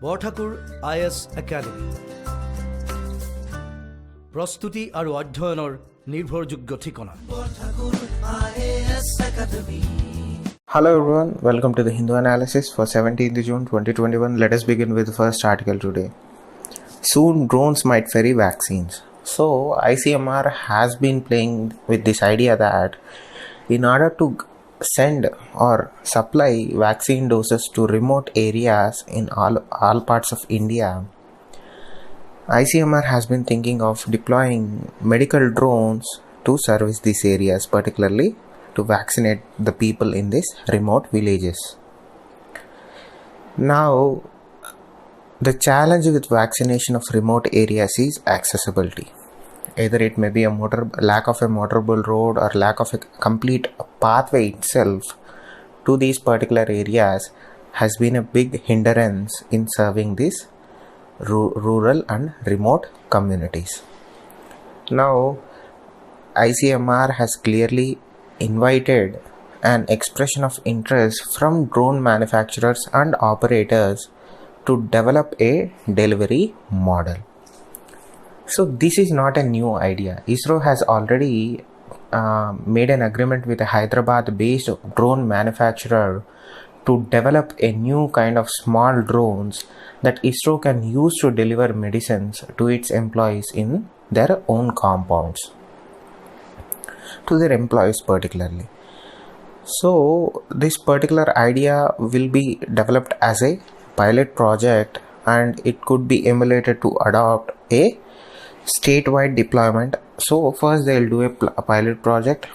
Borthakur IS academy প্ৰস্তুতি আৰু অধ্যয়নৰ নিৰ্ভৰযোগ্য ঠিকনা। Hello everyone, welcome to the Hindu analysis for 17th June 2021. Let us begin with the first article today. Soon drones might ferry vaccines. So ICMR has been playing with this idea that in order to send or supply vaccine doses to remote areas in all parts of India, ICMR has been thinking of deploying medical drones to service these areas, particularly to vaccinate the people in these remote villages. Now, the challenge with vaccination of remote areas is accessibility. Either it may be lack of a motorable road or lack of a complete pathway itself to these particular areas has been a big hindrance in serving these rural and remote communities. Now, ICMR has clearly invited an expression of interest from drone manufacturers and operators to develop a delivery model. So this is not a new idea. ISRO has already made an agreement with a Hyderabad-based drone manufacturer to develop a new kind of small drones that ISRO can use to deliver medicines to its employees in their own compounds, to their employees particularly. So this particular idea will be developed as a pilot project, and it could be emulated to adopt a statewide deployment. So first they'll do a pilot project.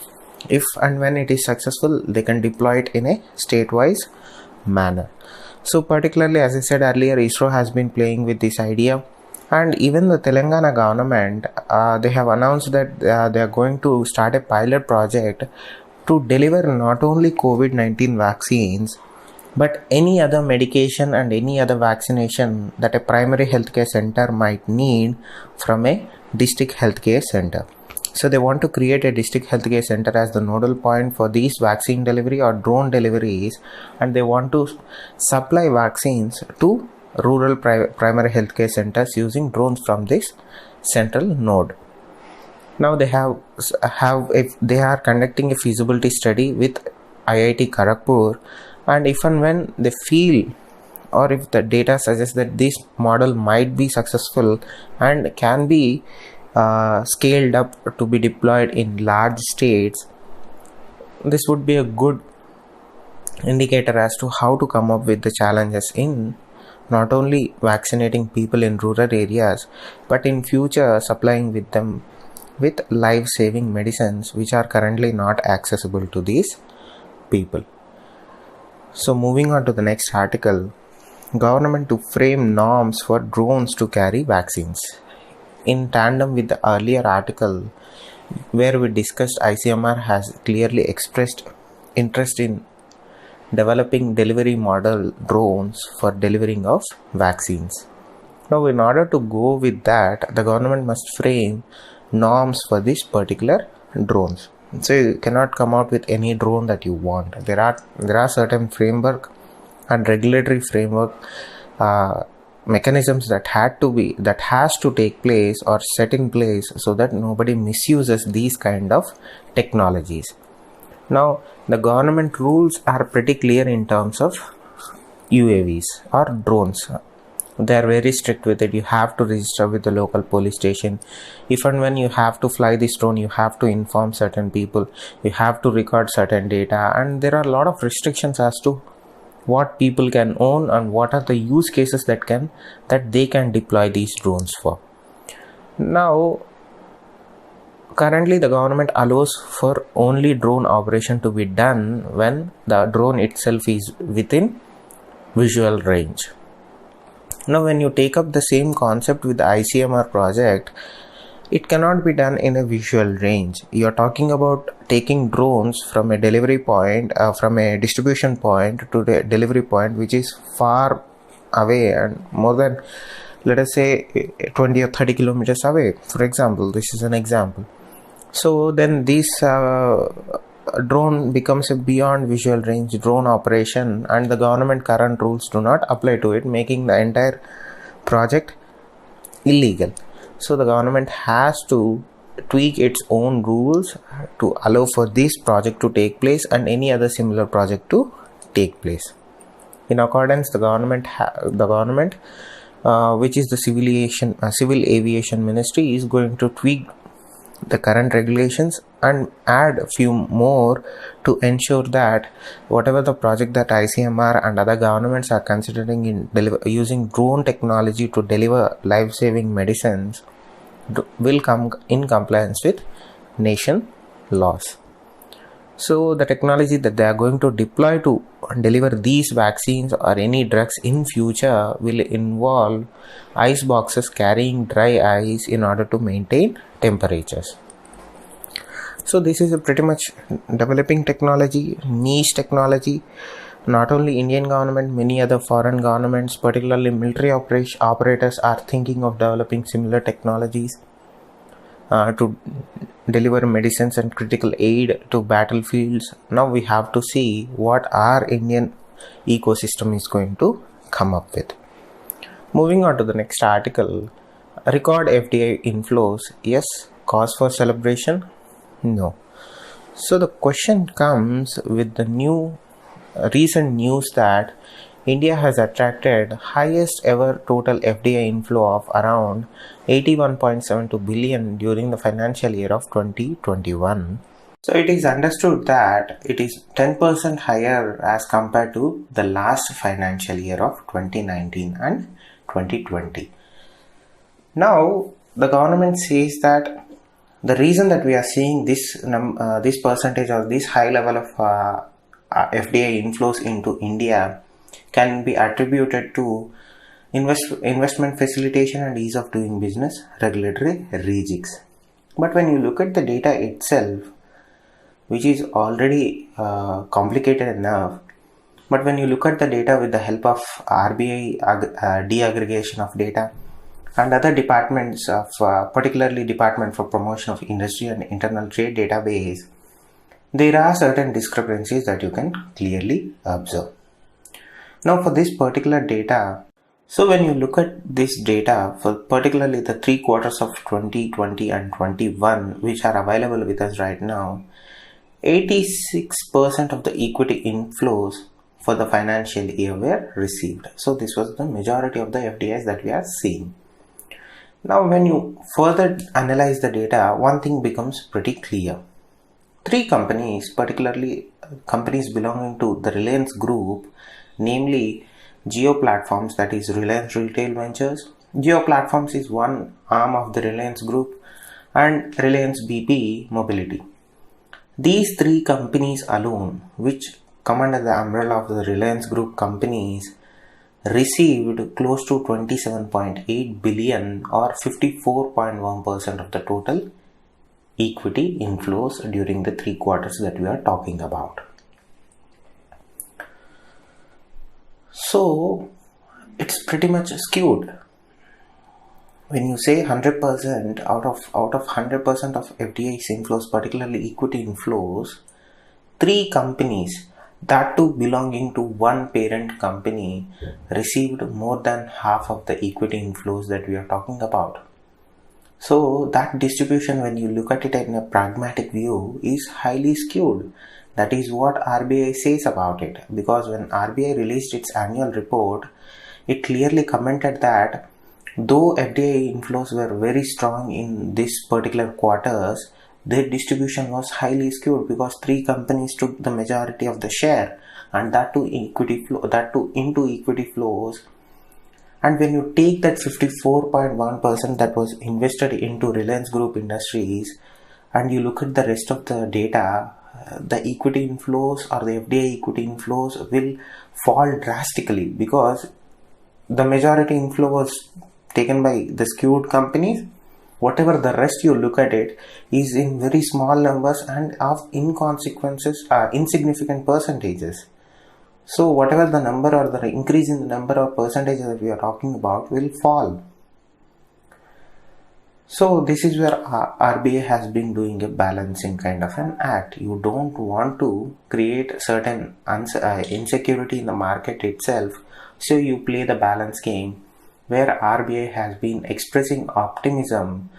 If and when it is successful, they can deploy it in a state-wise manner. So particularly, as I said earlier, ISRO has been playing with this idea, and even the Telangana government, they have announced that they are going to start a pilot project to deliver not only COVID-19 vaccines but any other medication and any other vaccination that a primary healthcare center might need from a district healthcare center. So they want to create a district healthcare center as the nodal point for these vaccine delivery or drone deliveries, and they want to supply vaccines to rural primary healthcare centers using drones from this central node. Now they if they are conducting a feasibility study with IIT Kharagpur, and if and when they feel, or if the data suggests that this model might be successful and can be scaled up to be deployed in large states, this would be a good indicator as to how to come up with the challenges in not only vaccinating people in rural areas, but in future supplying with them with life-saving medicines which are currently not accessible to these people. So moving on to the next article, government to frame norms for drones to carry vaccines. In tandem with the earlier article where we discussed, ICMR has clearly expressed interest in developing delivery model drones for delivering of vaccines. Now, in order to go with that, the government must frame norms for this particular drones. So you cannot come out with any drone that you want. There are certain framework and regulatory framework mechanisms that has to take place or set in place so that nobody misuses these kind of technologies. Now the government rules are pretty clear in terms of UAVs or drones. They are very strict with it. You have to register with the local police station. If and when you have to fly this drone, you have to inform certain people, you have to record certain data, and there are a lot of restrictions as to what people can own and what are the use cases that they can deploy these drones for. Now currently the government allows for only drone operation to be done when the drone itself is within visual range. Now when you take up the same concept with the ICMR project, it cannot be done in a visual range. You are talking about taking drones from a delivery point, from a distribution point to the delivery point which is far away and more than, let us say, 20 or 30 kilometers away, for example. This is an example. So then these a drone becomes a beyond visual range drone operation, and the government current rules do not apply to it, making the entire project illegal. So the government has to tweak its own rules to allow for this project to take place and any other similar project to take place. In accordance, the government, which is the Civil Aviation Ministry, is going to tweak the current regulations and add a few more to ensure that whatever the project that ICMR and other governments are considering in using drone technology to deliver life-saving medicines will come in compliance with nation laws. So the technology that they are going to deploy to deliver these vaccines or any drugs in future will involve ice boxes carrying dry ice in order to maintain temperatures. So this is a pretty much developing technology, niche technology. Not only Indian government, many other foreign governments, particularly military operators, are thinking of developing similar technologies to deliver medicines and critical aid to battlefields. Now we have to see what our Indian ecosystem is going to come up with. Moving on to the next article. Record FDI inflows. Yes. Cause for celebration? No. So the question comes with the recent news that India has attracted highest ever total FDI inflow of around 81.72 billion during the financial year of 2021. So it is understood that it is 10% higher as compared to the last financial year of 2019 and 2020. Now the government says that the reason that we are seeing this percentage or this high level of FDI inflows into India can be attributed to investment facilitation and ease of doing business, regulatory regimes. But when you look at the data itself, which is already complicated enough, but when you look at the data with the help of RBI deaggregation of data and other departments of particularly Department for Promotion of Industry and Internal Trade database, there are certain discrepancies that you can clearly observe. Now for this particular data, so when you look at this data for particularly the 3 quarters of 2020 and 21 which are available with us right now, 86% of the equity inflows for the financial year were received. So this was the majority of the FDIs that we are seeing. Now when you further analyze the data, one thing becomes pretty clear. 3 companies, particularly companies belonging to the Reliance Group, namely Jio Platforms, that is Reliance Retail Ventures. Jio Platforms is one arm of the Reliance Group, and Reliance BP Mobility. These 3 companies alone, which come under the umbrella of the Reliance Group companies, received close to 27.8 billion or 54.1% of the total equity inflows during the 3 quarters that we are talking about. So it's pretty much skewed. When you say 100% out of 100% of FDI inflows, particularly equity inflows, 3 companies, that too belonging to one parent company, received more than half of the equity inflows that we are talking about. So that distribution, when you look at it in a pragmatic view, is highly skewed. That is what RBI says about it, because when RBI released its annual report, it clearly commented that though FDI inflows were very strong in this particular quarters, their distribution was highly skewed because 3 companies took the majority of the share, and that too into equity flows. And when you take that 54.1% that was invested into Reliance Group Industries and you look at the rest of the data, the equity inflows or the FDI equity inflows will fall drastically because the majority inflow was taken by the skewed companies. Whatever the rest you look at it is in very small numbers and of insignificant percentages. So whatever the number or the increase in the number or percentage that we are talking about will fall. So this is where RBI has been doing a balancing kind of an act. You don't want to create certain insecurity in the market itself, so you play the balance game, where RBI has been expressing optimism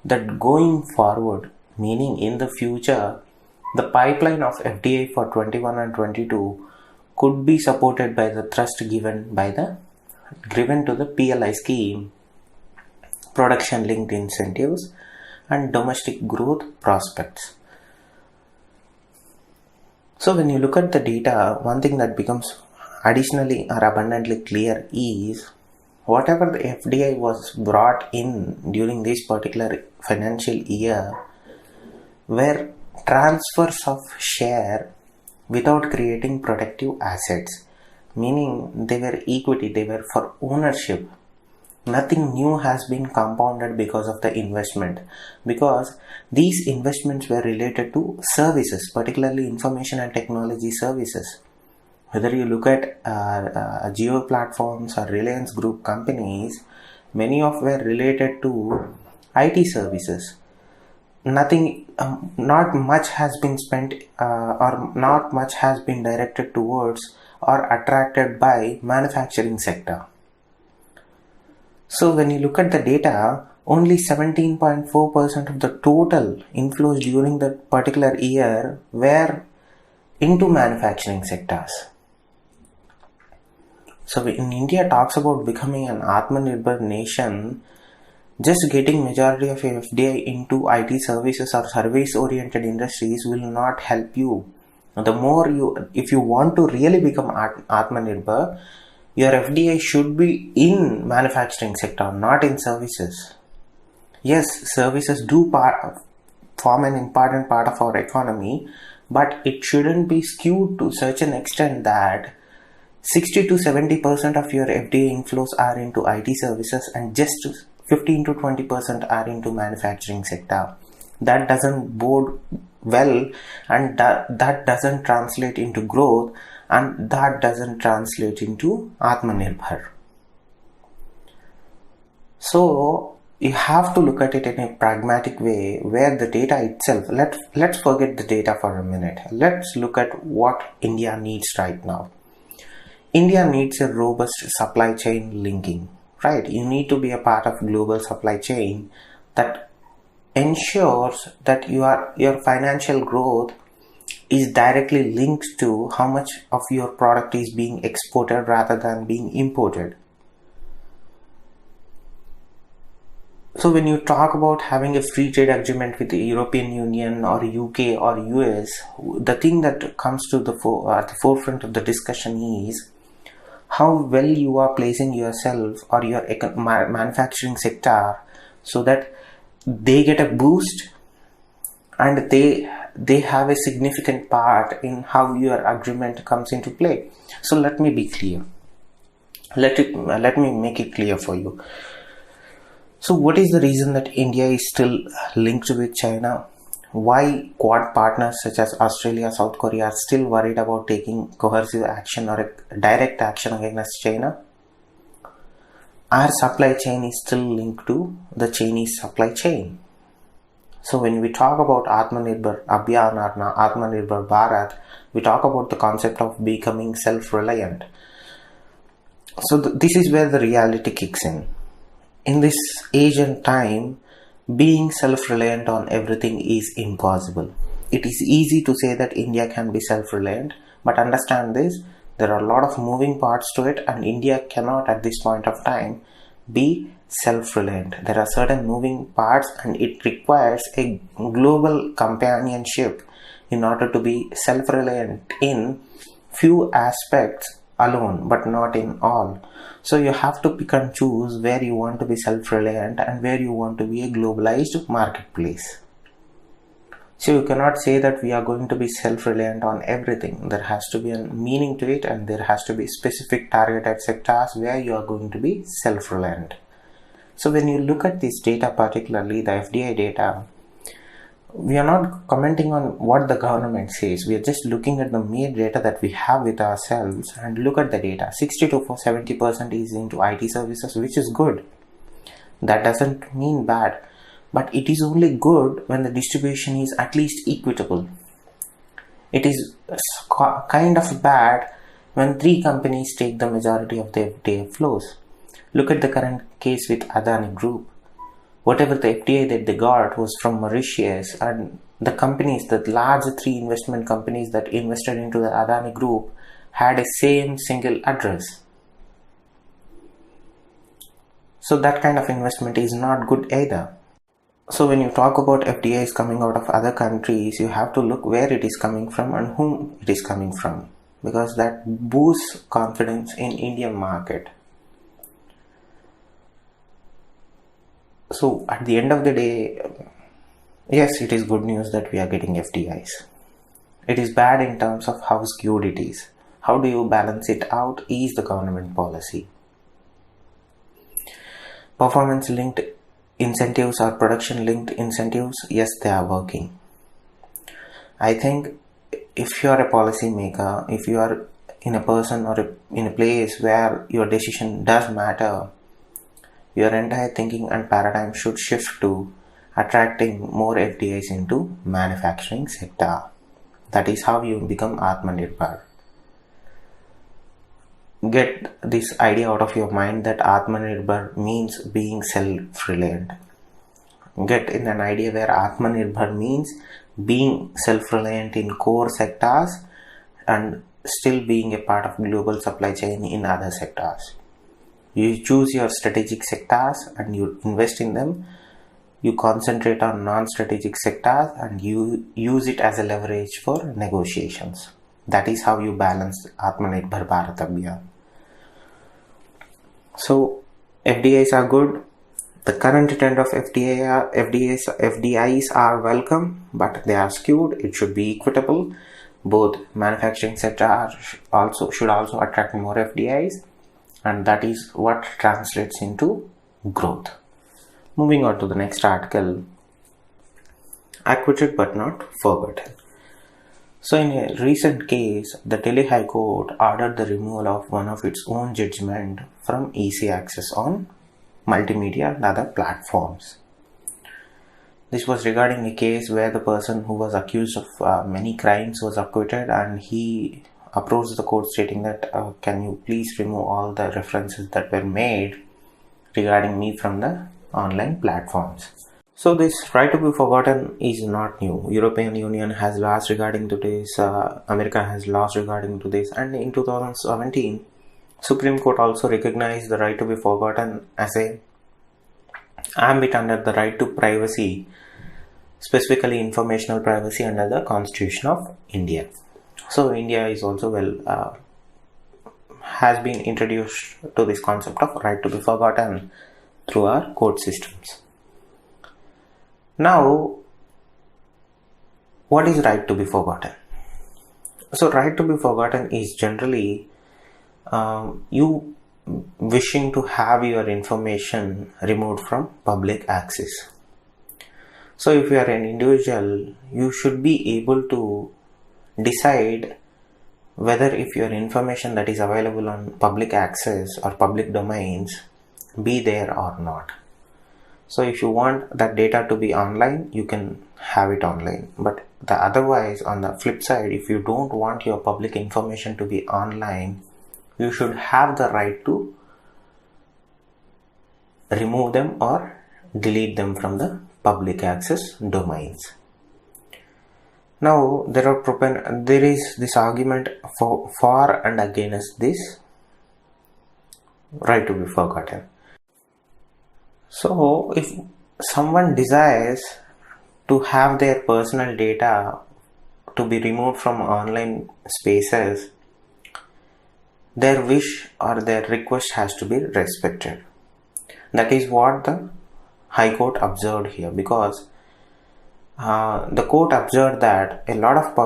that going forward, meaning in the future, the pipeline of FDI for 21 and 22 could be supported by the thrust given to the PLI scheme, production linked incentives, and domestic growth prospects. So when you look at the data, one thing that becomes additionally or abundantly clear is whatever the FDI was brought in during this particular financial year were transfers of share without creating productive assets, meaning they were equity, they were for ownership. Nothing new has been compounded because of the investment, because these investments were related to services, particularly information and technology services. Whether you look at Jio platforms or Reliance Group companies, many of were related to IT services. Not much has been spent or not much has been directed towards or attracted by manufacturing sector. So when you look at the data, only 17.4% of the total inflows during the particular year were into manufacturing sectors. So when India talks about becoming an Atmanirbhar nation, just getting majority of FDI into IT services or service-oriented industries will not help you. If you want to really become Atmanirbhar, your FDI should be in manufacturing sector, not in services. Yes, services do form an important part of our economy, but it shouldn't be skewed to such an extent that 60 to 70% of your FDI inflows are into IT services and just 15 to 20% are into manufacturing sector. That doesn't bode well, and that doesn't translate into growth, and that doesn't translate into Atmanirbhar. So you have to look at it in a pragmatic way, where the data itself, let's forget the data for a minute. Let's look at what India needs right now. India needs a robust supply chain linking, right? You need to be a part of global supply chain that ensures that your financial growth is directly linked to how much of your product is being exported rather than being imported. So when you talk about having a free trade agreement with the European Union or UK or US, the thing that comes to the forefront of the discussion is how well you are placing yourself or your manufacturing sector so that they get a boost and they have a significant part in how your agreement comes into play. So let me be clear. Let me make it clear for you. So what is the reason that India is still linked with China? Why Quad partners such as Australia, South Korea are still worried about taking coercive action or a direct action against China? Our supply chain is still linked to the Chinese supply chain. So when we talk about Atmanirbhar Abhiyan or Atmanirbhar Bharat, we talk about the concept of becoming self-reliant. So this is where the reality kicks in. In this age and time, being self-reliant on everything is impossible. It is easy to say that India can be self-reliant, but understand this, there are a lot of moving parts to it, and India cannot at this point of time be self-reliant. There are certain moving parts and it requires a global companionship in order to be self-reliant in few aspects alone, but not in all. So you have to pick and choose where you want to be self-reliant and where you want to be a globalized marketplace. So you cannot say that we are going to be self-reliant on everything. There has to be a meaning to it, and there has to be specific targeted sectors where you are going to be self-reliant. So when you look at this data, particularly the FDI data, we are not commenting on what the government says. We are just looking at the mere data that we have with ourselves, and look at the data. 60 to 70% is into IT services, which is good. That doesn't mean bad. but it is only good when the distribution is at least equitable. It is kind of bad when 3 companies take the majority of the FDI flows. Look at the current case with Adani Group. Whatever the FDI that they got was from Mauritius, and the companies, the large 3 investment companies that invested into the Adani Group had a same single address. So that kind of investment is not good either. So when you talk about FDIs coming out of other countries, you have to look where it is coming from and whom it is coming from, because that boosts confidence in Indian market. So at the end of the day, yes, it is good news that we are getting FDIs. It is bad in terms of how skewed it is. How do you balance it out is the government policy. Performance linked incentives or production linked incentives, yes, they are working. I think if you are a policy maker, if you are in a person or in a place where your decision does matter, your entire thinking and paradigm should shift to attracting more FDIs into manufacturing sector. That is how you become Atmanirbhar. Get this idea out of your mind that Atmanirbhar means being self-reliant. Get in an idea where Atmanirbhar means being self-reliant in core sectors and still being a part of global supply chain in other sectors. You choose your strategic sectors and you invest in them. You concentrate on non-strategic sectors and you use it as a leverage for negotiations. That is how you balance Atmanirbhar Bharat Abhiyan. So FDIs are good. The current trend of FDIs are welcome, but they are skewed. It should be equitable. Both manufacturing sector should also attract more FDIs, and that is what translates into growth. Moving on to the next article, acquitted but not forgotten. So in a recent case, the Delhi High Court ordered the removal of one of its own judgment from easy access on multimedia and other platforms. This was regarding a case where the person who was accused of many crimes was acquitted, and he approached the court stating that can you please remove all the references that were made regarding me from the online platforms. So this right to be forgotten is not new. European Union has laws regarding to this, America has laws regarding to this, and in 2017 Supreme Court also recognized the right to be forgotten as a ambit under the right to privacy, specifically informational privacy under the Constitution of India. So India is also has been introduced to this concept of right to be forgotten through our court systems. Now, what is right to be forgotten? So right to be forgotten is generally you wishing to have your information removed from public access. So if you are an individual, you should be able to decide whether if your information that is available on public access or public domains be there or not. So if you want that data to be online, you can have it online. But otherwise, on the flip side, if you don't want your public information to be online, you should have the right to remove them or delete them from the public access domains. Now there is this argument for and against this right to be forgotten. So if someone desires to have their personal data to be removed from online spaces, their wish or their request has to be respected. That is what the High Court observed here, because the court observed that a lot of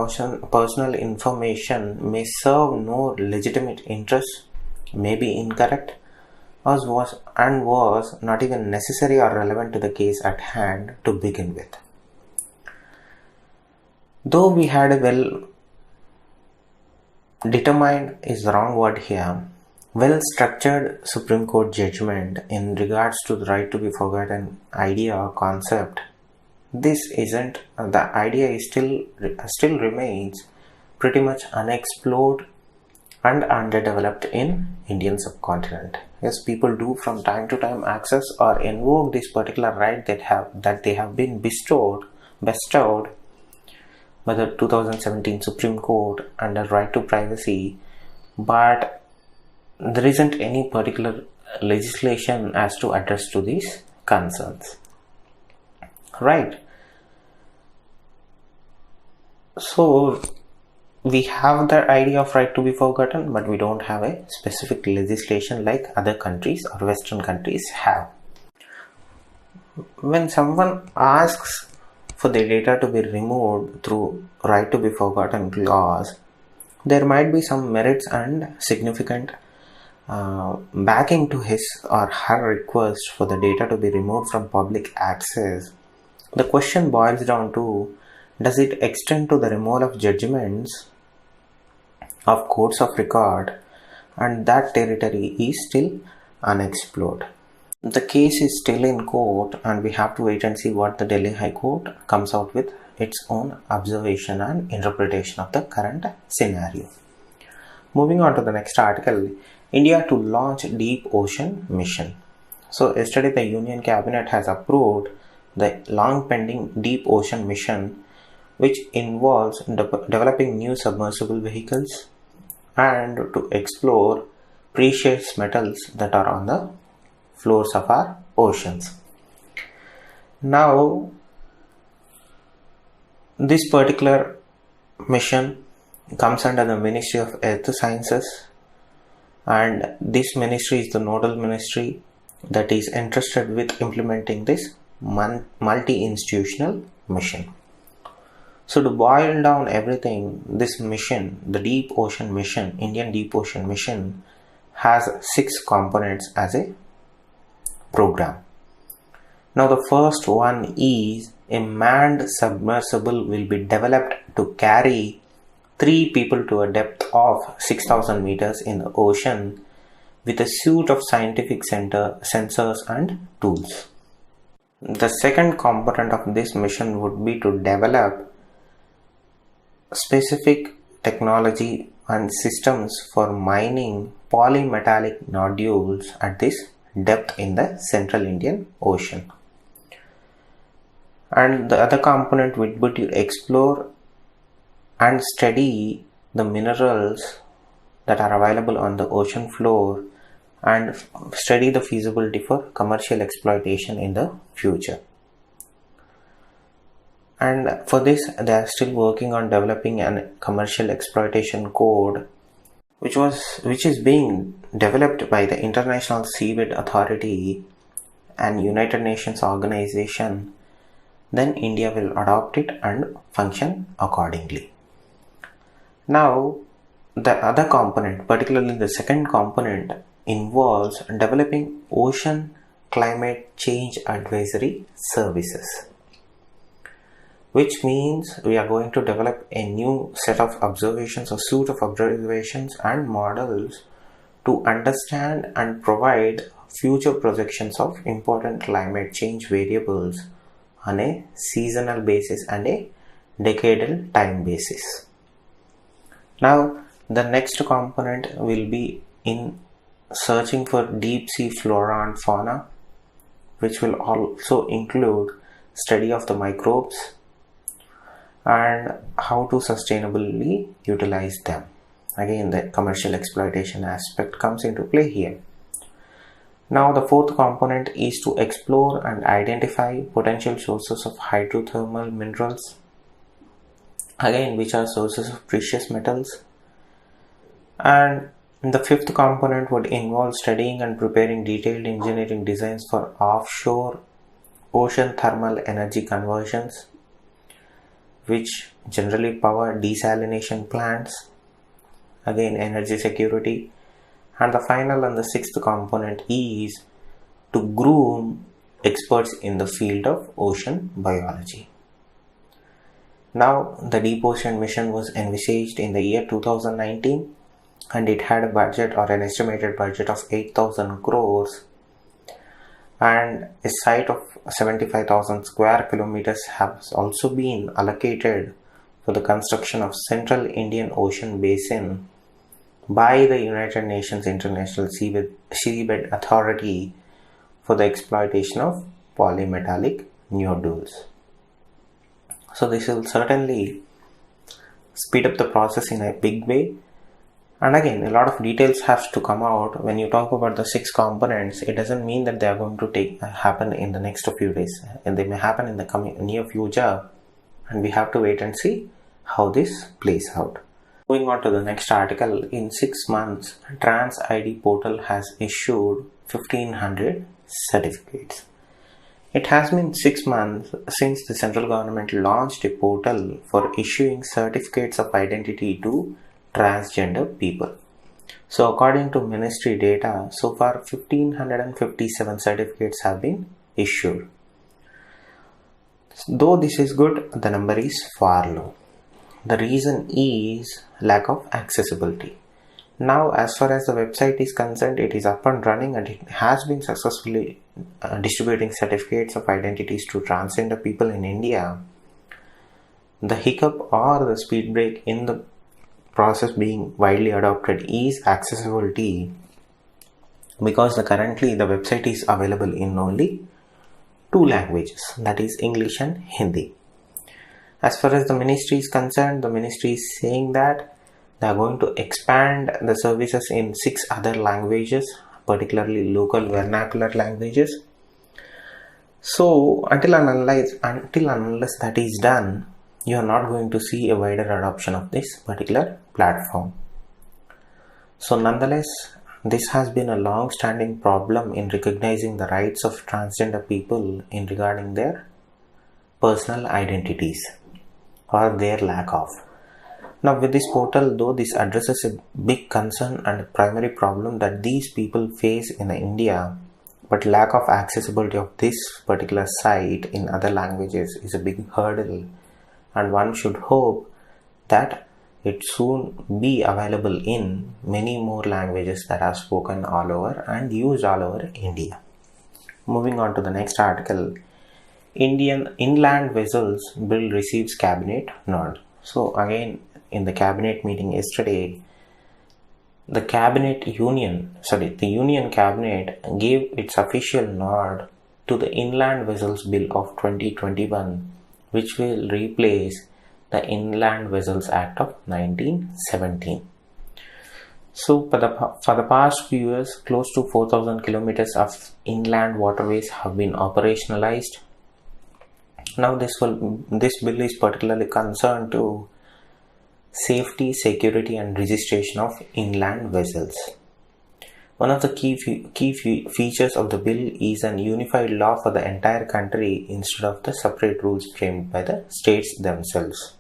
personal information may serve no legitimate interest, may be incorrect, was not even necessary or relevant to the case at hand to begin with. Though we had a well determined is the wrong word here, well structured Supreme Court judgment in regards to the right to be forgotten idea or concept. This isn't the idea is still remains pretty much unexplored and underdeveloped in Indian subcontinent. Yes, people do from time to time access or invoke this particular right that they have been bestowed by the 2017 Supreme Court under right to privacy, but there isn't any particular legislation as to address to these concerns. Right. So we have the idea of right to be forgotten, but we don't have a specific legislation like other countries or Western countries have. When someone asks for the data to be removed through right to be forgotten clause, there might be some merits and significant backing to his or her request for the data to be removed from public access. The question boils down to, does it extend to the removal of judgments of courts of record, and that territory is still unexplored. The case is still in court, and we have to wait and see what the Delhi High Court comes out with its own observation and interpretation of the current scenario. Moving on to the next article, India to launch Deep Ocean Mission. So yesterday the Union Cabinet has approved the long pending Deep Ocean Mission, which involves developing new submersible vehicles and to explore precious metals that are on the floors of our oceans. Now, this particular mission comes under the Ministry of Earth Sciences, and this ministry is the nodal ministry that is entrusted with implementing this multi-institutional mission. So to boil down everything, this mission, the Deep Ocean Mission, Indian Deep Ocean Mission, has 6 components as a program. Now the first one is a manned submersible will be developed to carry 3 people to a depth of 6,000 meters in the ocean with a suite of scientific sensors and tools. The second component of this mission would be to develop specific technology and systems for mining polymetallic nodules at this depth in the central Indian Ocean. And the other component would be to explore and study the minerals that are available on the ocean floor and study the feasibility for commercial exploitation in the future. And for this, they are still working on developing a commercial exploitation code, which is being developed by the International Seabed Authority and United Nations organization. Then India will adopt it and function accordingly. Now, the other component, particularly the second component, involves developing ocean climate change advisory services, which means we are going to develop a new set of observations, a suite of observations and models to understand and provide future projections of important climate change variables on a seasonal basis and a decadal time basis. Now, the next component will be in searching for deep sea flora and fauna, which will also include study of the microbes and how to sustainably utilize them. Again, the commercial exploitation aspect comes into play here. Now, the fourth component is to explore and identify potential sources of hydrothermal minerals, again, which are sources of precious metals. And the fifth component would involve studying and preparing detailed engineering designs for offshore ocean thermal energy conversions, which generally power desalination plants, again energy security. And the final and the sixth component is to groom experts in the field of ocean biology. Now, the Deep Ocean Mission was envisaged in the year 2019, and it had a budget or an estimated budget of 8,000 crores, and a site of 75,000 square kilometers has also been allocated for the construction of Central Indian Ocean Basin by the United Nations International Seabed Authority for the exploitation of polymetallic nodules. So this will certainly speed up the process in a big way. And again, a lot of details have to come out. When you talk about the 6 components, it doesn't mean that they are going to happen in the next few days, and they may happen in the near future, and we have to wait and see how this plays out. Moving on to the next article, in 6 months, Trans ID portal has issued 1500 certificates. It has been 6 months since the central government launched a portal for issuing certificates of identity to transgender people. So according to ministry data, so far 1557 certificates have been issued. Though this is good, the number is far low. The reason is lack of accessibility. Now, as far as the website is concerned, it is up and running, and it has been successfully distributing certificates of identities to transgender people in India. The hiccup or the speed break in the process being widely adopted is accessibility, because currently the website is available in only 2 languages, that is English and Hindi. As far as the ministry is concerned, the ministry is saying that they are going to expand the services in 6 other languages, particularly local vernacular languages. So until and unless that is done, you are not going to see a wider adoption of this particular platform. So nonetheless, this has been a long-standing problem in recognizing the rights of transgender people in regarding their personal identities or their lack of. Now with this portal, though this addresses a big concern and a primary problem that these people face in India, but lack of accessibility of this particular site in other languages is a big hurdle, and one should hope that it soon be available in many more languages that are spoken all over and used all over India. Moving on to the next article, Indian inland vessels bill receives cabinet nod. So again, in the cabinet meeting yesterday, the Union Cabinet gave its official nod to the Inland Vessels Bill of 2021, which will replace the Inland Vessels Act of 1917. So for the past few years, close to 4,000 kilometers of inland waterways have been operationalized. Now this bill is particularly concerned to safety, security and registration of inland vessels. One of the key features of the bill is an unified law for the entire country instead of the separate rules framed by the states themselves.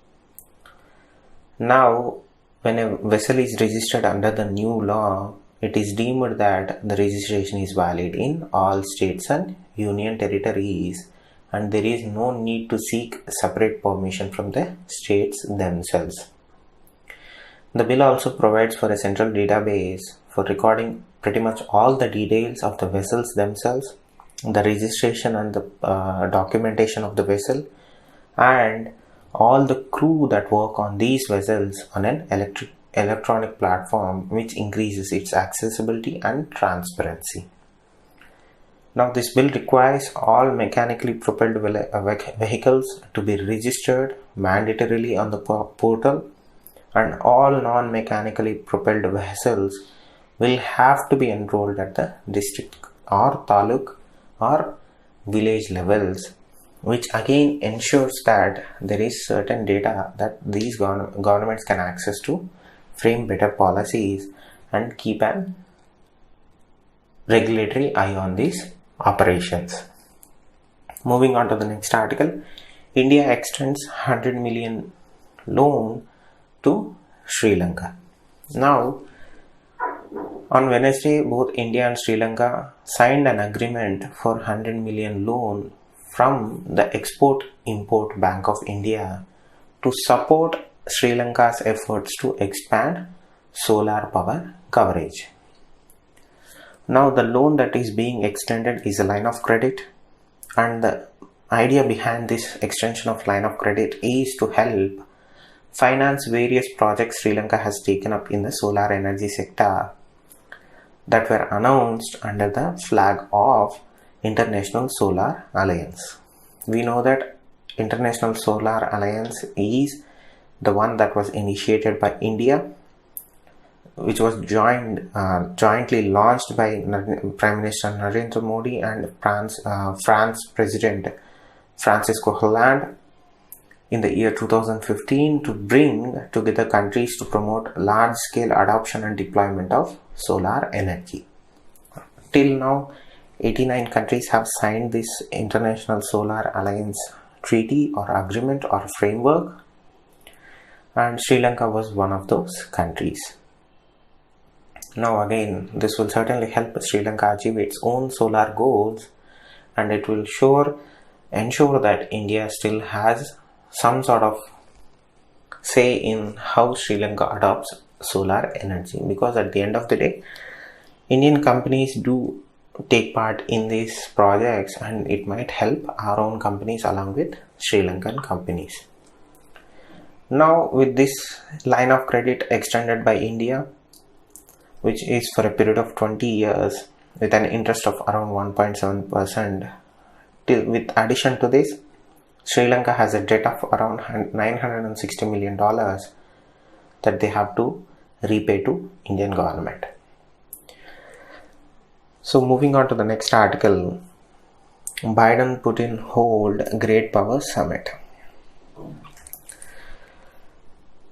Now, when a vessel is registered under the new law, it is deemed that the registration is valid in all states and union territories, and there is no need to seek separate permission from the states themselves. The bill also provides for a central database for recording pretty much all the details of the vessels themselves, the registration and the documentation of the vessel, and all the crew that work on these vessels on an electronic platform, which increases its accessibility and transparency. Now this bill requires all mechanically propelled vehicles to be registered mandatorily on the portal, and all non-mechanically propelled vessels will have to be enrolled at the district or taluk or village levels, which again ensures that there is certain data that these governments can access to frame better policies and keep an regulatory eye on these operations. Moving on to the next article, India extends 100 million loan to Sri Lanka. Now, on Wednesday, both India and Sri Lanka signed an agreement for 100 million loan from the Export-Import Bank of India to support Sri Lanka's efforts to expand solar power coverage. Now the loan that is being extended is a line of credit, and the idea behind this extension of line of credit is to help finance various projects Sri Lanka has taken up in the solar energy sector that were announced under the flag of International Solar Alliance. We know that International Solar Alliance is the one that was initiated by India, which was jointly launched by Prime Minister Narendra Modi and France President Francisco Hollande in the year 2015 to bring together countries to promote large-scale adoption and deployment of solar energy. Till now, 89 countries have signed this International Solar Alliance treaty or agreement or framework, and Sri Lanka was one of those countries. Now again, this will certainly help Sri Lanka achieve its own solar goals, and it will ensure that India still has some sort of say in how Sri Lanka adopts solar energy, because at the end of the day, Indian companies do take part in these projects, and it might help our own companies along with Sri Lankan companies. Now with this line of credit extended by India, which is for a period of 20 years with an interest of around 1.7%, with addition to this, Sri Lanka has a debt of around $960 million that they have to repay to Indian government. So moving on to the next article, Biden-Putin hold Great Power Summit.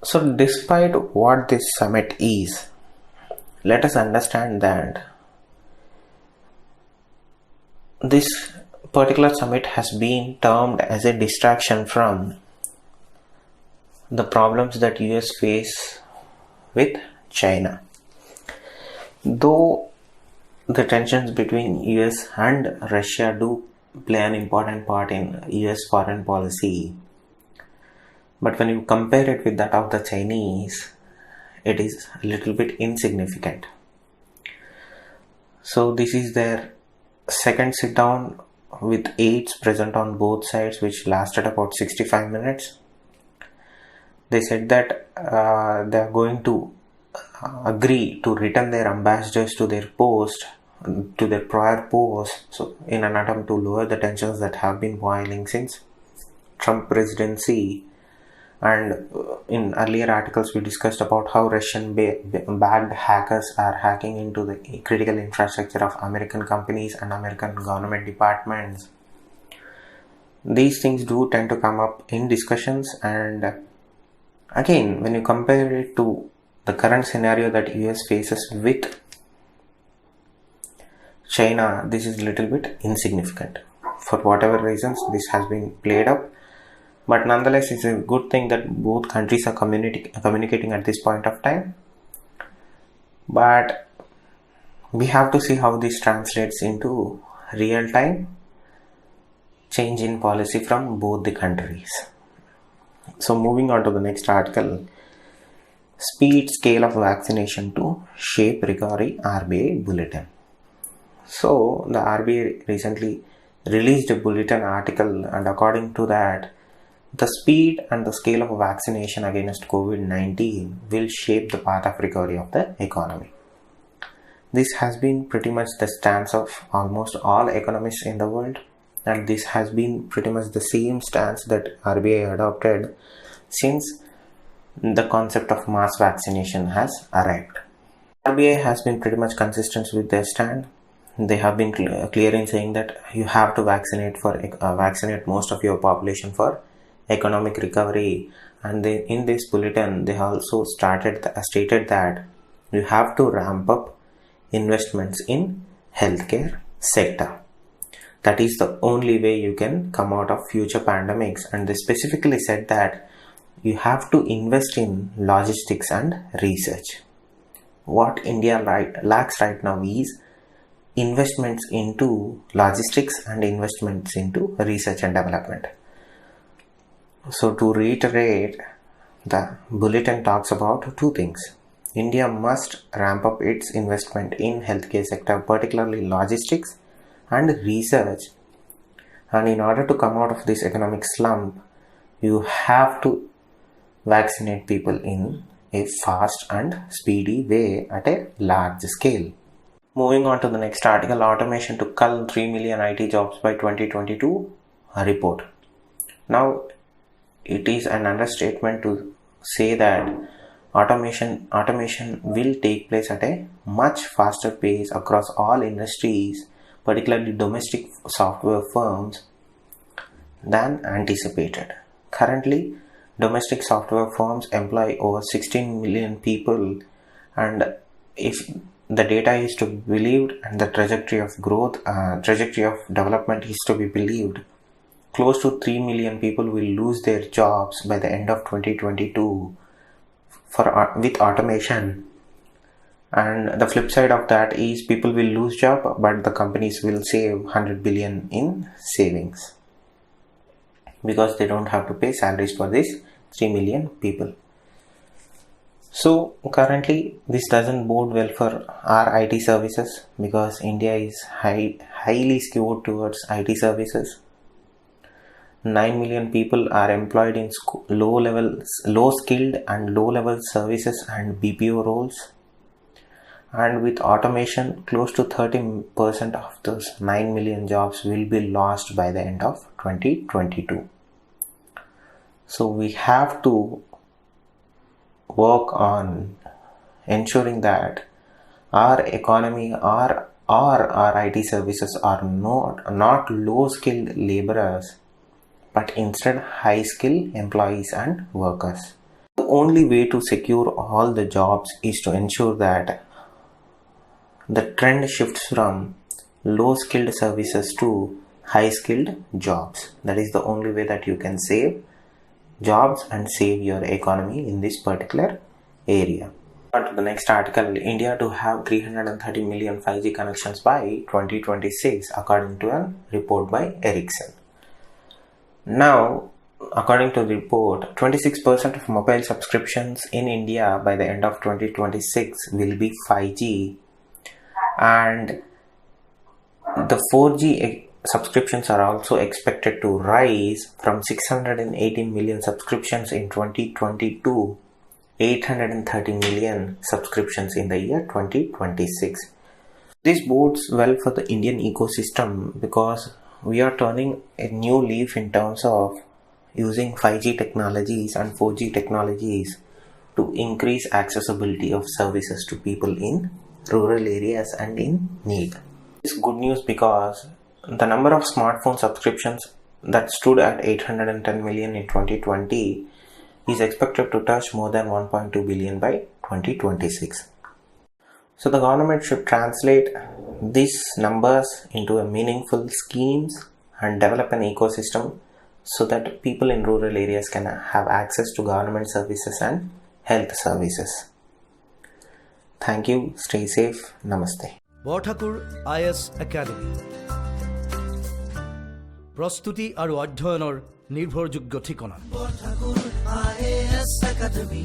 So despite what this summit is, let us understand that this particular summit has been termed as a distraction from the problems that US face with China. Though the tensions between US and Russia do play an important part in US foreign policy, but when you compare it with that of the Chinese, it is a little bit insignificant. So this is their second sit down with aides present on both sides, which lasted about 65 minutes. They said that they are going to agree to return their ambassadors to their post, to their prior post, so in an attempt to lower the tensions that have been boiling since Trump presidency. And in earlier articles we discussed about how Russian backed hackers are hacking into the critical infrastructure of American companies and American government departments. These things do tend to come up in discussions, and again, when you compare it to the current scenario that US faces with China, this is a little bit insignificant. For whatever reasons, this has been played up. But nonetheless, it's a good thing that both countries are communicating at this point of time. But we have to see how this translates into real-time change in policy from both the countries. So moving on to the next article, speed scale of vaccination to shape recovery RBI bulletin. So the RBI recently released a bulletin article, and according to that, the speed and the scale of vaccination against COVID-19 will shape the path of recovery of the economy. This has been pretty much the stance of almost all economists in the world, and this has been pretty much the same stance that RBI adopted since the concept of mass vaccination has arrived. RBI has been pretty much consistent with their stand. They have been clear in saying that you have to vaccinate most of your population for economic recovery, and in this bulletin they also stated that you have to ramp up investments in healthcare sector. That is the only way you can come out of future pandemics, and they specifically said that you have to invest in logistics and research. What India lacks right now is investments into logistics and investments into research and development. So to reiterate, the bulletin talks about two things: India must ramp up its investment in healthcare sector, particularly logistics and research. And in order to come out of this economic slump, you have to vaccinate people in a fast and speedy way at a large scale. Moving on to the next article, automation to cull 3 million IT jobs by 2022 report. Now, it is an understatement to say that automation will take place at a much faster pace across all industries, particularly domestic software firms, than anticipated. Currently, domestic software firms employ over 16 million people, and if the data is to be believed and the trajectory of development is to be believed, close to 3 million people will lose their jobs by the end of 2022 with automation. And the flip side of that is people will lose job, but the companies will save 100 billion in savings because they don't have to pay salaries for these 3 million people. So currently this doesn't bode well for our IT services because India is highly skewed towards IT services. 9 million people are employed in low skilled and low level services and BPO roles. And with automation, close to 30% of those 9 million jobs will be lost by the end of 2022. So we have to work on ensuring that our economy or our IT services are not low skilled laborers, but instead high skilled employees and workers. The only way to secure all the jobs is to ensure that the trend shifts from low skilled services to high skilled jobs. That is the only way that you can save jobs and save your economy in this particular area. On to the next article, India to have 330 million 5G connections by 2026 according to a report by Ericsson. Now, according to the report, 26% of mobile subscriptions in India by the end of 2026 will be 5G, and the 4G subscriptions are also expected to rise from 680 million subscriptions in 2020 to 830 million subscriptions in the year 2026. This bodes well for the Indian ecosystem because we are turning a new leaf in terms of using 5G technologies and 4G technologies to increase accessibility of services to people in rural areas and in need. It's good news because the number of smartphone subscriptions that stood at 810 million in 2020 is expected to touch more than 1.2 billion by 2026. So the government should translate these numbers into a meaningful schemes and develop an ecosystem so that people in rural areas can have access to government services and health services. Thank you. Stay safe. Namaste. Borthakur IS academy প্ৰস্তুতি আৰু অধ্যয়নৰ নিৰ্ভৰযোগ্য ঠিকনা। Borthakur IS academy.